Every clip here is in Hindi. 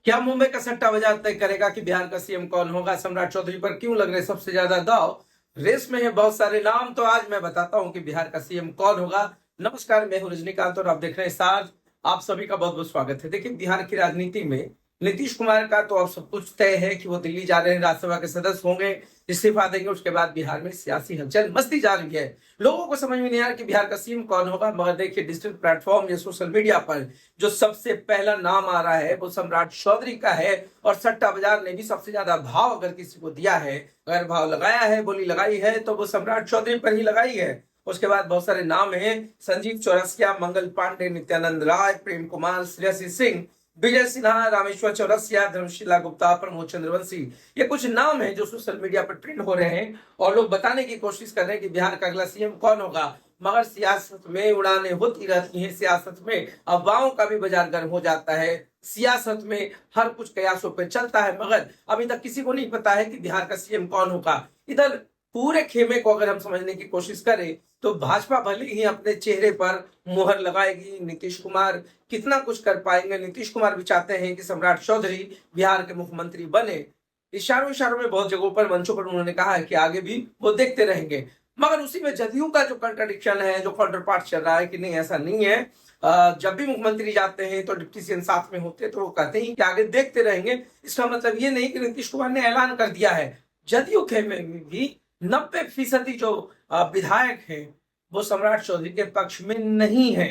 क्या मुंबई का सट्टा बाजार तय करेगा कि बिहार का सीएम कौन होगा? सम्राट चौधरी पर क्यों लग रहे सबसे ज्यादा दाव? रेस में है बहुत सारे नाम, तो आज मैं बताता हूं कि बिहार का सीएम कौन होगा। नमस्कार, मैं हूं रजनीकांत और आप देख रहे हैं साथ। आप सभी का बहुत बहुत स्वागत है। देखिए, बिहार की राजनीति में नीतीश कुमार का तो अब सब कुछ तय है कि वो दिल्ली जा रहे हैं, राज्यसभा के सदस्य होंगे, इस्तीफा देंगे। उसके बाद बिहार में सियासी हलचल मस्ती जा रही है। लोगों को समझ में नहीं आ रहा कि बिहार का सीएम कौन होगा, मगर देखिए डिजिटल प्लेटफॉर्म या सोशल मीडिया पर जो सबसे पहला नाम आ रहा है वो सम्राट चौधरी का है। और सट्टा बाजार ने भी सबसे ज्यादा भाव अगर किसी को दिया है, अगर भाव लगाया है, बोली लगाई है, तो वो सम्राट चौधरी पर ही लगाई है। उसके बाद बहुत सारे नाम हैं: संजीव चौरसिया, मंगल पांडे, नित्यानंद राय, प्रेम कुमार, श्रेयसी सिंह, विजय सिन्हा, रामेश्वर चौरसिया, धर्मशिला गुप्ता, प्रमोद चंद्रवंशी। ये कुछ नाम हैं जो सोशल मीडिया पर ट्रेंड हो रहे हैं और लोग बताने की कोशिश कर रहे हैं कि बिहार का अगला सीएम कौन होगा। मगर सियासत में उड़ाने होती रहती हैं, सियासत में अफवाहों का भी बाजार गर्म हो जाता है, सियासत में हर कुछ कयासों पे चलता है। मगर अभी तक किसी को नहीं पता है कि बिहार का सीएम कौन होगा। इधर पूरे खेमे को अगर हम समझने की कोशिश करें तो भाजपा भले ही अपने चेहरे पर मुहर लगाएगी, नीतीश कुमार कितना कुछ कर पाएंगे। नीतीश कुमार भी चाहते हैं कि सम्राट चौधरी बिहार के मुख्यमंत्री बने। इशारों इशारों में बहुत जगहों पर, मंचों पर उन्होंने कहा है कि आगे भी वो देखते रहेंगे। मगर उसी में जदयू का जो कंट्राडिक्शन है, जो काउंटर पार्ट चल रहा है कि नहीं ऐसा नहीं है, जब भी मुख्यमंत्री जाते हैं तो डिप्टी सीएम साथ में होते हैं, तो वो कहते हैं कि आगे देखते रहेंगे। इसका मतलब ये नहीं कि नीतीश कुमार ने ऐलान कर दिया है। जदयू के में भी 90% जो विधायक हैं वो सम्राट चौधरी के पक्ष में नहीं है।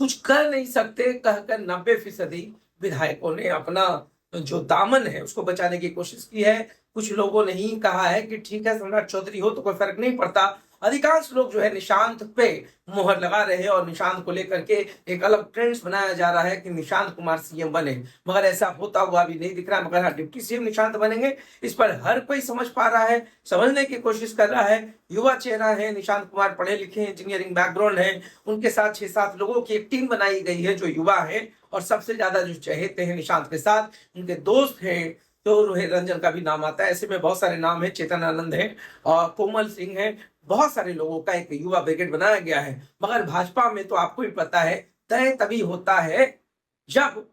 कुछ कर नहीं सकते कहकर 90% विधायकों ने अपना जो दामन है उसको बचाने की कोशिश की है। कुछ लोगों ने ही कहा है कि ठीक है, सम्राट चौधरी हो तो कोई फर्क नहीं पड़ता। अधिकांश लोग जो है निशांत पे मुहर लगा रहे हैं और निशांत को लेकर के एक अलग ट्रेंड्स बनाया जा रहा है कि निशांत कुमार सीएम बने। मगर ऐसा होता हुआ अभी नहीं दिख रहा है। मगर हाँ, डिप्टी सीएम निशांत बनेंगे, इस पर हर कोई समझ पा रहा है, समझने की कोशिश कर रहा है। युवा चेहरा है निशांत कुमार, पढ़े लिखे, इंजीनियरिंग बैकग्राउंड है। उनके साथ 6-7 लोगों की एक टीम बनाई गई है जो युवा है और सबसे ज्यादा जो चहेते हैं निशांत के साथ उनके दोस्त हैं। तो रोहित रंजन का भी नाम आता है। ऐसे में बहुत सारे नाम है, चेतन आनंद है और कोमल सिंह है। बहुत सारे लोगों का एक युवा ब्रिगेड बनाया गया है। मगर भाजपा में तो आपको भी पता है, तय तभी होता है जब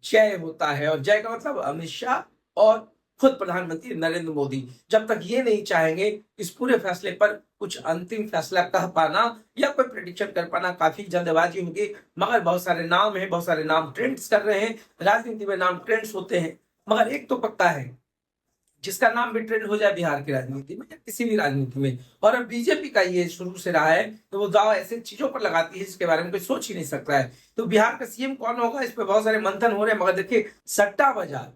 जय होता है। और जय का मतलब अमित शाह और खुद प्रधानमंत्री नरेंद्र मोदी जब तक ये नहीं चाहेंगे इस पूरे फैसले पर कुछ अंतिम फैसला कह पाना या कोई प्रेडिक्शन कर पाना काफी जल्दबाजी होगी। मगर बहुत सारे नाम हैं, बहुत सारे नाम ट्रेंड्स कर रहे हैं। राजनीति में नाम ट्रेंड्स होते हैं, मगर एक तो पक्का है, जिसका नाम भी ट्रेंड हो जाए बिहार की राजनीति में या किसी भी राजनीति में, और अब बीजेपी का ये शुरू से रहा है, तो वो दाव ऐसे चीजों पर लगाती है जिसके बारे में कोई सोच ही नहीं सकता है। तो बिहार का सीएम कौन होगा, इस पर बहुत सारे मंथन हो रहे हैं। मगर देखिए, सट्टा बाजार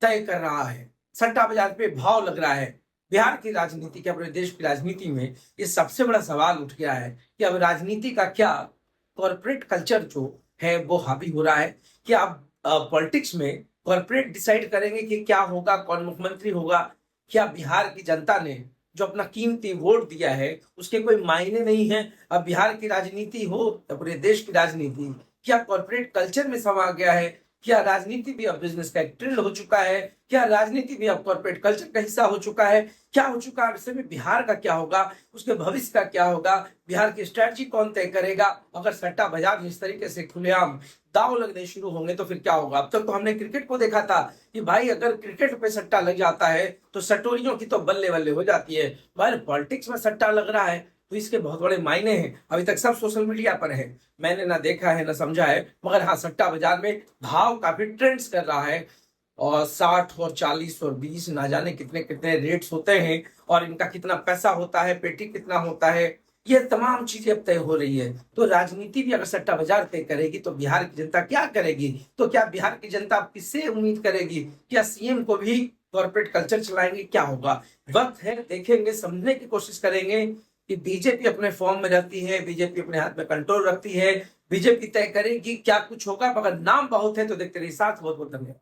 तय कर रहा है, सट्टा बाजार पे भाव लग रहा है। बिहार की राजनीति के, अपने देश की राजनीति में ये सबसे बड़ा सवाल उठ गया है कि अब राजनीति का क्या, कॉर्पोरेट कल्चर जो है वो हावी हो रहा है। कि आप पॉलिटिक्स में कॉर्पोरेट डिसाइड करेंगे कि क्या होगा, कौन मुख्यमंत्री होगा? क्या बिहार की जनता ने जो अपना कीमती वोट दिया है उसके कोई मायने नहीं है? अब बिहार की राजनीति हो या पूरे देश की राजनीति, क्या कॉर्पोरेट कल्चर में समा गया है? क्या राजनीति भी अब बिजनेस का एक ट्रेंड हो चुका है? क्या राजनीति भी अब कॉर्पोरेट कल्चर का हिस्सा हो चुका है? क्या हो चुका है? इससे में बिहार का क्या होगा, उसके भविष्य का क्या होगा, बिहार की स्ट्रेटजी कौन तय करेगा? अगर सट्टा बाजार जिस तरीके से खुलेआम दांव लगने शुरू होंगे तो फिर क्या होगा? अब तक तो हमने क्रिकेट को देखा था कि भाई अगर क्रिकेट पे सट्टा लग जाता है तो सटोरियों की तो बल्ले बल्ले हो जाती है। भाई पॉलिटिक्स में सट्टा लग रहा है तो इसके बहुत बड़े मायने हैं। अभी तक सब सोशल मीडिया पर है, मैंने ना देखा है ना समझा है। मगर हाँ, सट्टा बाजार में भाव काफी ट्रेंड्स कर रहा है और 60 और 40 और 20 ना जाने कितने कितने रेट्स होते हैं और इनका कितना पैसा होता है, पेटी कितना होता है, ये तमाम चीजें अब तय हो रही है। तो राजनीति भी अगर सट्टा बाजार तय करेगी तो बिहार की जनता क्या करेगी? तो क्या बिहार की जनता किससे उम्मीद करेगी? क्या सीएम को भी कॉर्पोरेट कल्चर चलाएंगे? क्या होगा? वक्त है, देखेंगे, समझने की कोशिश करेंगे कि बीजेपी अपने फॉर्म में रहती है, बीजेपी अपने हाथ में कंट्रोल रखती है, बीजेपी तय करेगी क्या कुछ होगा। मगर नाम बहुत है, तो देखते रहिए साथ। बहुत बहुत धन्यवाद।